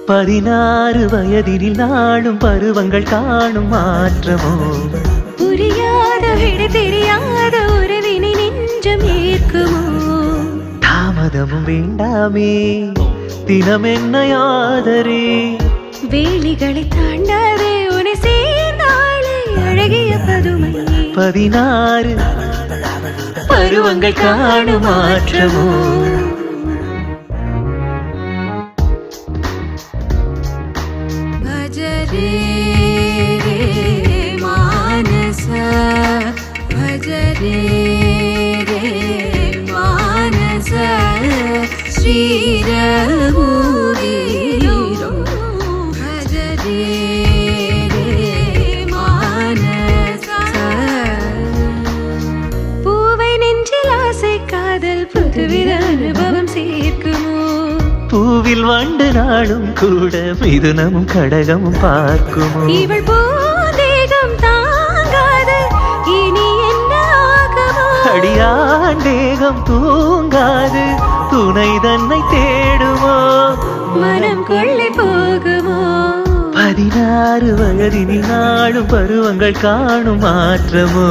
16 வயதினில் நாளும் பருவங்கள் காணும் மாற்றமோ புரியாத விட தெரியாத உறவினை நெஞ்சம் ஏற்குமோ தாமதமும் வேண்டாமே தினம் என்னையாதரே வேலிகளை தாண்டாதே உன்னை சேர்ந்தாளே அழகிய பதுமை 16 பருவங்கள் காணும் மாற்றமோ भजरे रे मानस भजरे रे मानस श्रीरघुवीरो भजरे रे मानस பூவை நெஞ்சில் ஆசை காதல் புதுவித அனுபவம் சேர்க்குமோ பூவில் வண்டு நாளும் கூட மிதுனமும் கடகமும் பார்க்குமோ இவள் பூதேகம் தாங்காது இனி என்ன ஆகுமோ அடியாண்டேகம் தூங்காது துணை தன்னை தேடுமோ மனம் கொள்ளை போகுமோ 16 வயதினில் நாளும் பருவங்கள் காணும் மாற்றமோ